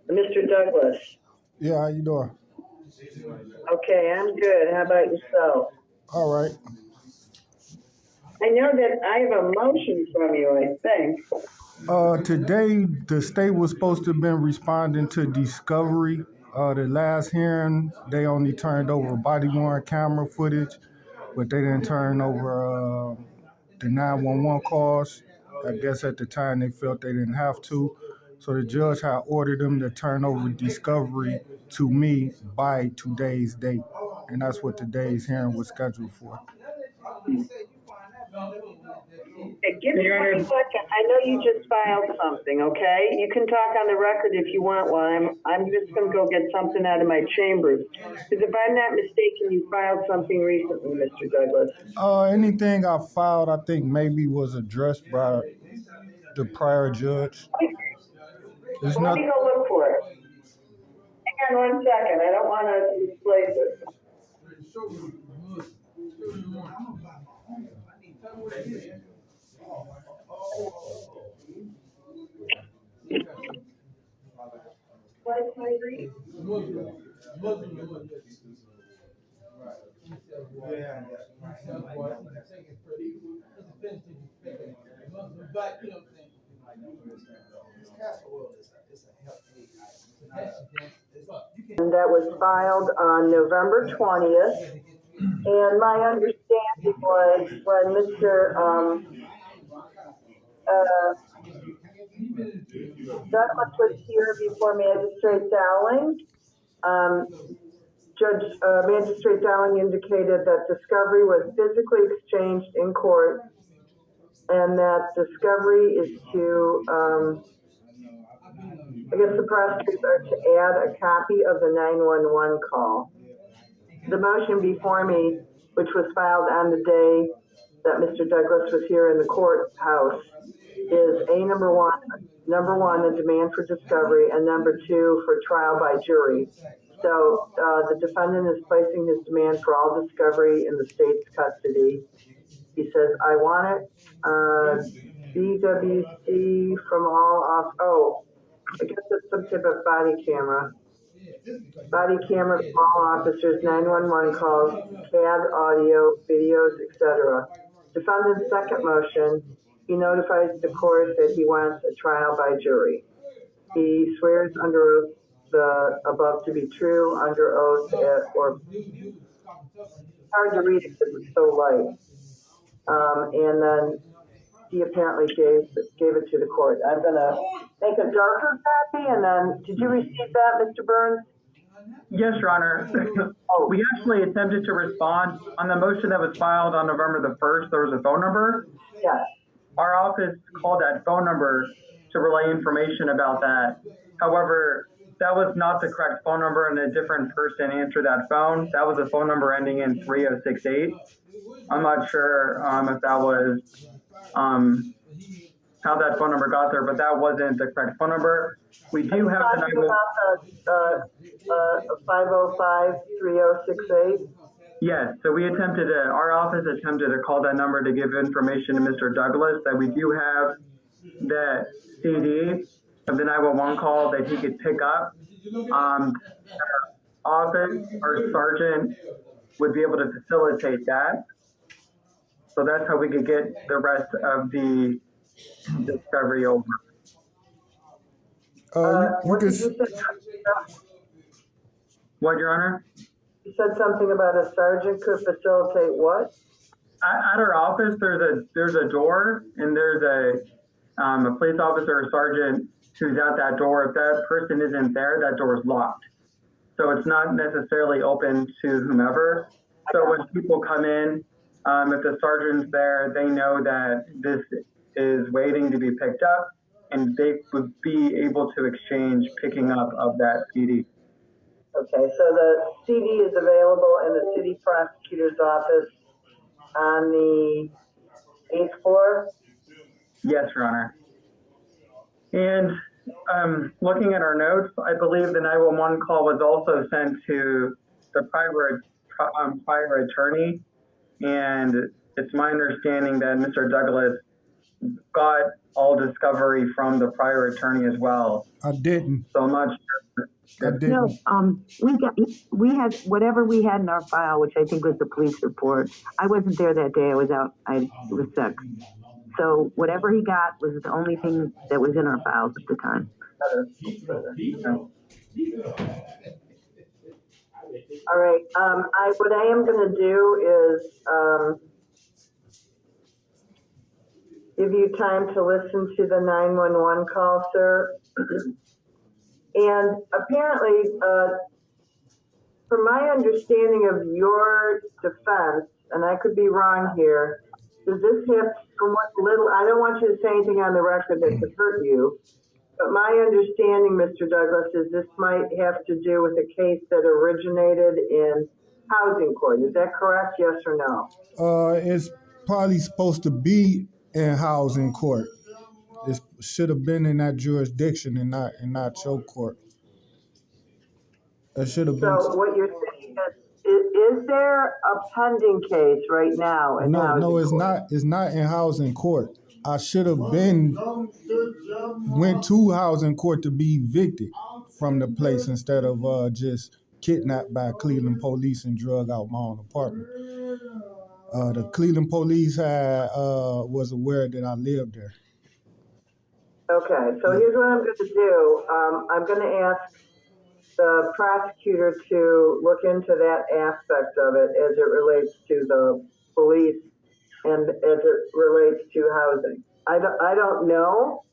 Mr. Douglas. Yeah, how you doing? Okay, I'm good. How about yourself? All right. I know that I have a motion from you, I think. Today the state was supposed to have been responding to discovery. The last hearing, they only turned over body worn camera footage, but they didn't turn over the 911 calls. I guess at the time they felt they didn't have to. So the judge had ordered them to turn over discovery to me by today's date. And that's what today's hearing was scheduled for. Okay, give me 1 second. I know you just filed something, okay? You can talk on the record if you want while I'm just gonna go get something out of my chambers. Because if I'm not mistaken, you filed something recently, Mr. Douglas. Anything I filed, I think maybe was addressed by the prior judge. There's Let not. me go look for it. Hang on 1 second. I don't wanna misplace it. And that was filed on November 20th. And my understanding was when Mr. Douglas was here before Magistrate Dowling, Magistrate Dowling indicated that discovery was physically exchanged in court and that discovery is to, I guess the prosecutors are to add a copy of the 911 call. The motion before me, which was filed on the day that Mr. Douglas was here in the courthouse, is number one, a demand for discovery, and number two, for trial by jury. So the defendant is placing his demand for all discovery in the state's custody. He says, I want it, BWC from all off, I guess it's some type of body camera. Body camera from all officers, 911 calls, CAD audio, videos, etc. Defendant's second motion, he notifies the court that he wants a trial by jury. He swears under oath the above to be true, under oath, or hard to read it because it's so light. And then he apparently gave it to the court. I'm gonna make a darker copy, and then, did you receive that, Mr. Burns? Yes, Your Honor. We actually attempted to respond on the motion that was filed on November the 1st. There was a phone number. Yes. Our office called that phone number to relay information about that. However, that was not the correct phone number, and a different person answered that phone. That was a phone number ending in 3068. I'm not sure if that was how that phone number got there, but that wasn't the correct phone number. We do have the number. 505-3068. Yes, so our office attempted to call that number to give information to Mr. Douglas that we do have that CD of the 911 call that he could pick up. Our office, our sergeant would be able to facilitate that. So that's how we could get the rest of the discovery over. What, Your Honor? You said something about a sergeant could facilitate what? At our office, there's a door, and there's a police officer or sergeant who's at that door. If that person isn't there, that door is locked. So it's not necessarily open to whomever. So when people come in, if the sergeant's there, they know that this is waiting to be picked up, and they would be able to exchange picking up of that CD. Okay, so the CD is available in the city prosecutor's office on the 8th floor? Yes, Your Honor. And looking at our notes, I believe the 911 call was also sent to the prior attorney, and it's my understanding that Mr. Douglas got all discovery from the prior attorney as well. I didn't. So I'm not sure. I didn't. No, we had whatever we had in our file, which I think was the police report. I wasn't there that day. I was out. I was sick. So whatever he got was the only thing that was in our files at the time. All right, what I am gonna do is, give you time to listen to the 911 call, sir. And apparently, from my understanding of your defense, and I could be wrong here, does this have, from what little, I don't want you to say anything on the record that could hurt you, but my understanding, Mr. Douglas, is this might have to do with a case that originated in housing court. Is that correct? Yes or no? It's probably supposed to be in housing court. It should have been in that jurisdiction and not your court. It should have been. So what you're saying is there a pending case right now in housing No, it's court? not. It's not in housing court. I should have went to housing court to be evicted from the place instead of just kidnapped by Cleveland police and drug out my own apartment. The Cleveland police was aware that I lived there. Okay, so here's what I'm going to do. I'm going to ask the prosecutor to look into that aspect of it as it relates to the police and as it relates to housing. I don't know,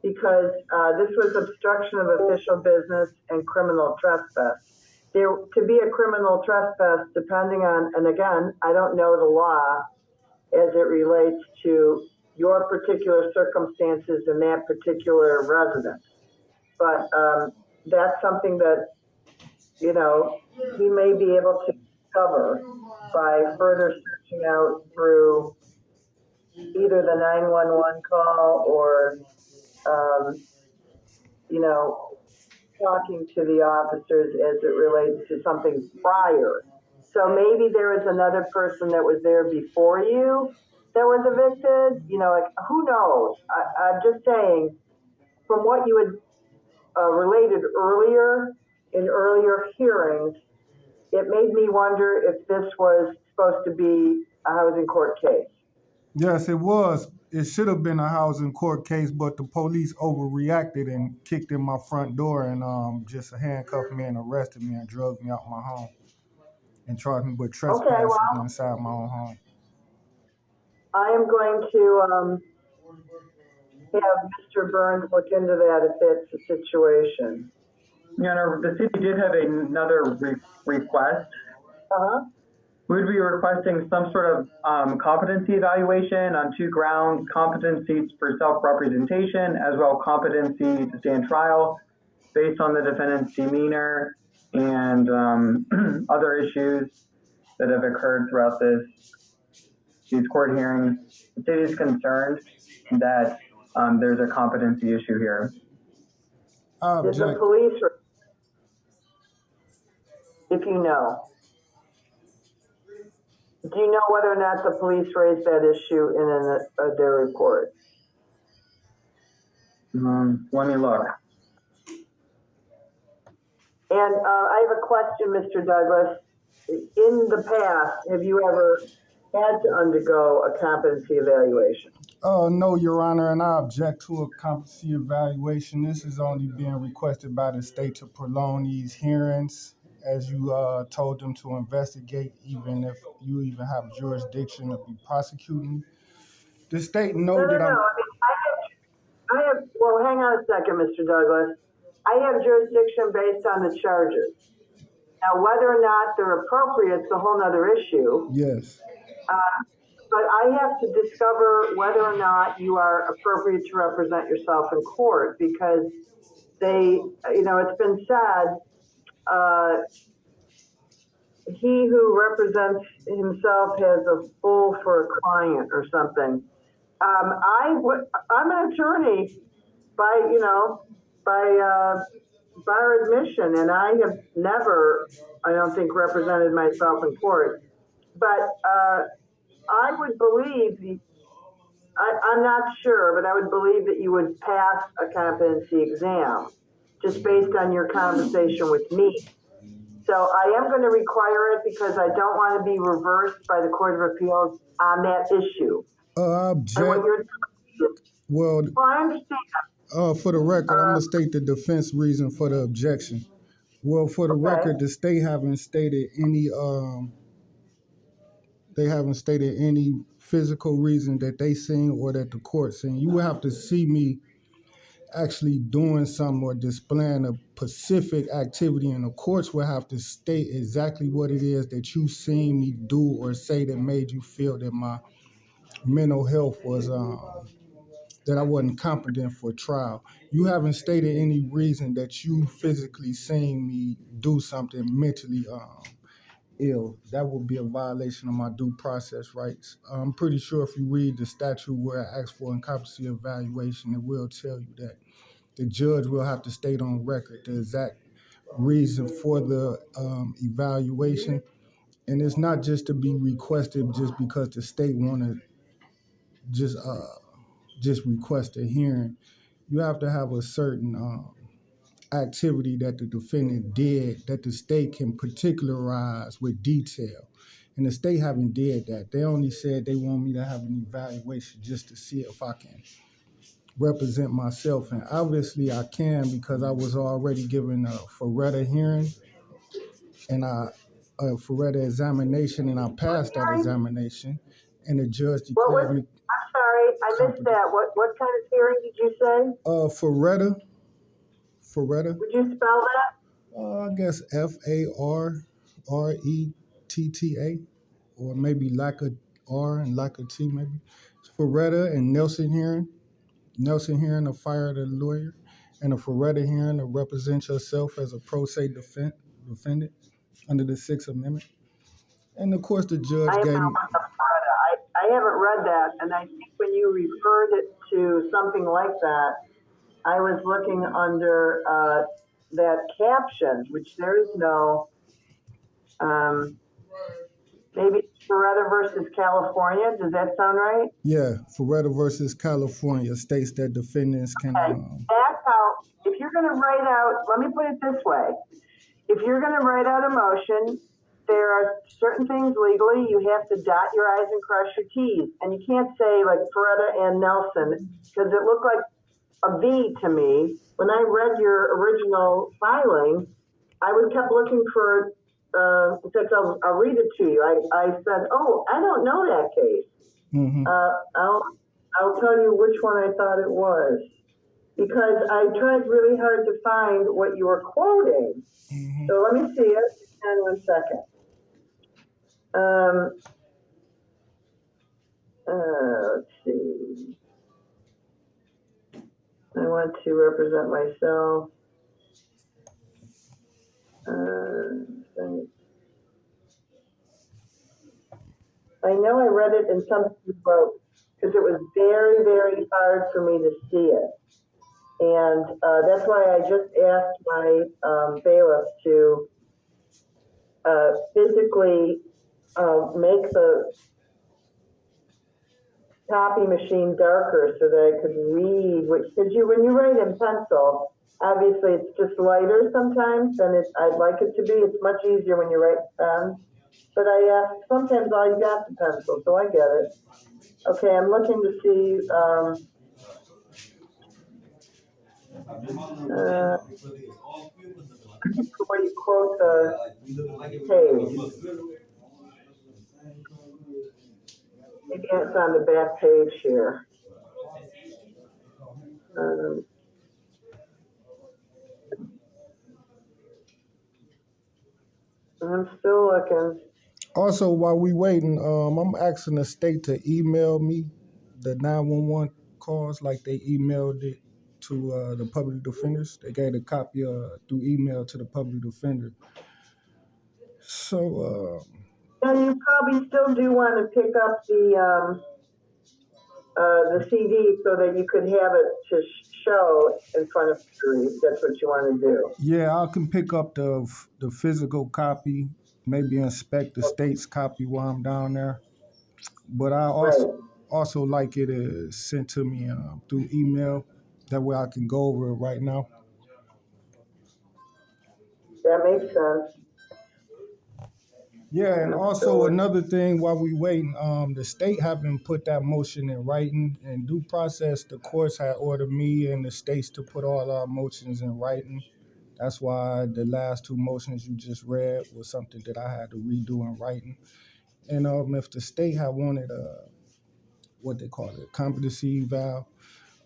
because this was obstruction of official business and criminal trespass. There, to be a criminal trespass, depending on, and again, I don't know the law as it relates to your particular circumstances in that particular residence. But that's something that, you know, he may be able to cover by further searching out through either the 911 call or, you know, talking to the officers as it relates to something prior. So maybe there was another person that was there before you that was evicted, you know, like, who knows? I'm just saying, from what you had related earlier, in earlier hearings, it made me wonder if this was supposed to be a housing court case. Yes, it was. It should have been a housing court case, but the police overreacted and kicked in my front door and just handcuffed me and arrested me and drugged me out my home and charged me with trespassing inside my own home. I am going to have Mr. Burns look into that if that's the situation. Your Honor, the city did have another request. Uh-huh. We'd be requesting some sort of competency evaluation on two grounds: competency for self-representation, as well competency to stand trial, based on the defendant's demeanor and other issues that have occurred throughout these court hearings. The city is concerned that there's a competency issue here. Did the police, if you know, do you know whether or not the police raised that issue in their report? Let me look. And I have a question, Mr. Douglas. In the past, have you ever had to undergo a competency evaluation? No, Your Honor, and I object to a competency evaluation. This is only being requested by the state to prolong these hearings, as you told them to investigate, even if you even have jurisdiction to be prosecuting. The state know that I'm... I have, well, hang on a second, Mr. Douglas. I have jurisdiction based on the charges. Now, whether or not they're appropriate is a whole other issue. Yes. But I have to discover whether or not you are appropriate to represent yourself in court, because they, you know, it's been said, he who represents himself has a fool for a client or something. I'm an attorney by, you know, by bar admission, and I have never, I don't think, represented myself in court. But I would believe I'm not sure, but I would believe that you would pass a competency exam, just based on your conversation with me. So I am going to require it because I don't want to be reversed by the Court of Appeals on that issue. I And object. what you're, Well, well, I understand. for the record, I'm gonna state the defense reason for the objection. Well, for the Okay. record, the state haven't stated any physical reason that they seen or that the court seen. You would have to see me actually doing something or displaying a specific activity, and the courts will have to state exactly what it is that you seen me do or say that made you feel that my mental health was that I wasn't competent for trial. You haven't stated any reason that you physically seen me do something mentally ill. That would be a violation of my due process rights. I'm pretty sure if you read the statute where I asked for incompetency evaluation, it will tell you that the judge will have to state on record the exact reason for the evaluation. And it's not just to be requested just because the state want to just request a hearing. You have to have a certain activity that the defendant did that the state can particularize with detail. And the state haven't did that. They only said they want me to have an evaluation just to see if I can represent myself. And obviously I can because I was already given a Ferretta hearing and a Ferretta examination, and I passed that examination. And the judge declared me. I'm sorry, I missed that. What kind of hearing did you say? Ferretta. Would you spell that? I guess FARRETTA, or maybe like a R and like a T maybe. Ferretta and Nelson hearing. Nelson hearing to fire the lawyer, and a Ferretta hearing to represent yourself as a pro se defendant under the Sixth Amendment. And of course the judge I gave me. I haven't read that, and I think when you referred it to something like that, I was looking under that caption, which there is no, maybe Ferretta versus California. Does that sound right? Yeah, Ferretta versus California states that defendants can. Okay. That's how, if you're going to write out, let me put it this way. If you're going to write out a motion, there are certain things legally you have to dot your I's and cross your T's. And you can't say like Ferretta and Nelson, because it looked like a V to me. When I read your original filing, I kept looking for, in fact, I'll read it to you. I said, oh, I don't know that case. Mm-hmm. I'll tell you which one I thought it was, because I tried really hard to find what you were quoting. Mm-hmm. So let me see it. Hang on 1 second. Let's see. I want to represent myself. I know I read it in something you wrote because it was very, very hard for me to see it. And that's why I just asked my bailiff to physically make the copy machine darker so that I could read, because when you write in pencil, obviously it's just lighter sometimes than I'd like it to be. It's much easier when you write pen. But sometimes all you got the pencil, so I get it. Okay, I'm looking to see where you quote the page. Maybe it's on the back page here. I'm still looking. Also, while we waiting, I'm asking the state to email me the 911 calls like they emailed it to the public defenders. They gave a copy through email to the public defender. So. And you probably still do want to pick up the CD so that you could have it to show in front of the jury, if that's what you want to do. Yeah, I can pick up the physical copy, maybe inspect the state's copy while I'm down there. But I also also like it sent to me through email. That way I can go over it right now. That makes sense. Yeah, and I'm also still, another thing while we waiting, the state haven't put that motion in writing. In due process, the courts had ordered me and the states to put all our motions in writing. That's why the last two motions you just read was something that I had to redo in writing. And if the state had wanted what they call it, competency eval,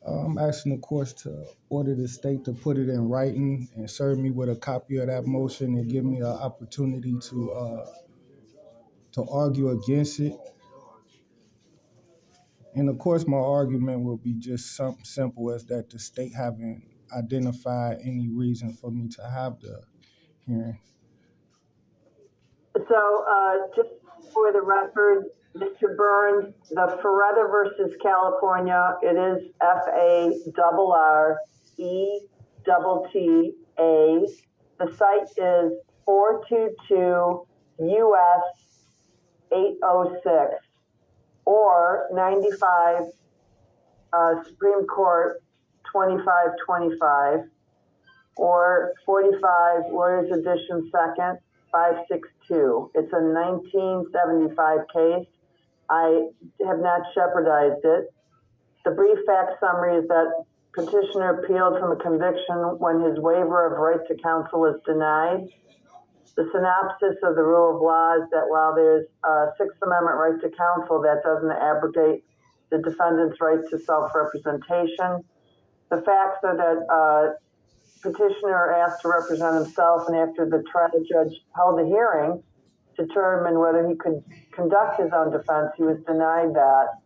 I'm asking the courts to order the state to put it in writing and serve me with a copy of that motion and give me an opportunity to argue against it. And of course, my argument will be just something simple as that the state haven't identified any reason for me to have the hearing. so, just for the record, Mr. Burns, the Ferretta versus California, it is FARRETA. The site is 422 US 806 or 95 Supreme Court 2525 or 45 Lawyers Edition Second 562. It's a 1975 case. I have not shepherdized it. The brief fact summary is that petitioner appealed from a conviction when his waiver of right to counsel was denied. The synopsis of the rule of law is that while there's a Sixth Amendment right to counsel, that doesn't abrogate the defendant's right to self-representation. The facts are that petitioner asked to represent himself, and after the trial judge held a hearing to determine whether he could conduct his own defense, he was denied that.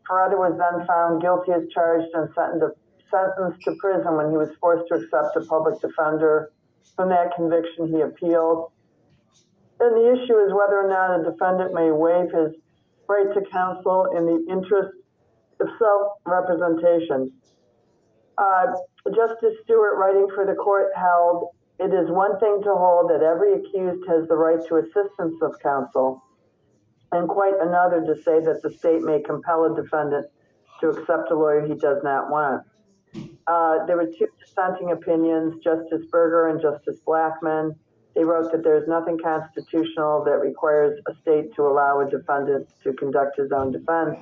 Ferretta was then found guilty as charged and sentenced to prison when he was forced to accept a public defender. From that conviction, he appealed. And the issue is whether or not a defendant may waive his right to counsel in the interest of self-representation. Justice Stewart, writing for the court, held, "It is one thing to hold that every accused has the right to assistance of counsel, and quite another to say that the state may compel a defendant to accept a lawyer he does not want." There were two dissenting opinions, Justice Berger and Justice Blackmun. They wrote that there is nothing constitutional that requires a state to allow a defendant to conduct his own defense.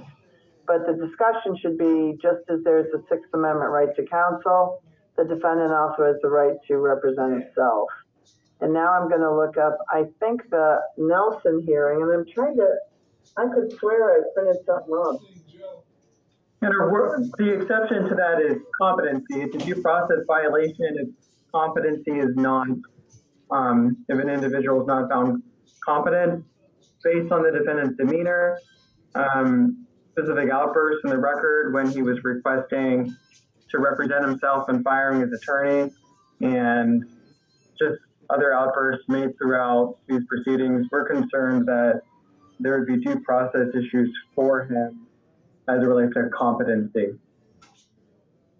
But the discussion should be, just as there's a Sixth Amendment right to counsel, the defendant also has the right to represent himself. And now I'm going to look up, I think, the Nelson hearing, and I could swear I printed something off. And the exception to that is competency. It's a due process violation if competency is not, if an individual is not found competent based on the defendant's demeanor, specific outbursts in the record when he was requesting to represent himself and firing his attorney, and just other outbursts made throughout these proceedings. We're concerned that there would be due process issues for him as it relates to competency.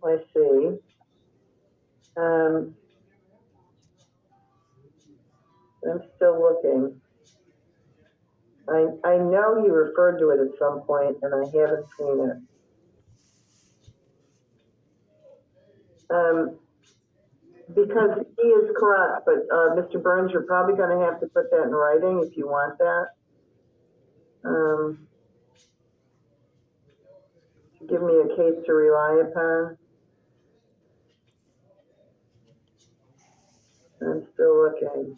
I see. I'm still looking. I know he referred to it at some point, and I haven't seen it. Because he is correct, but Mr. Burns, you're probably going to have to put that in writing if you want that. Give me a case to rely upon. I'm still looking.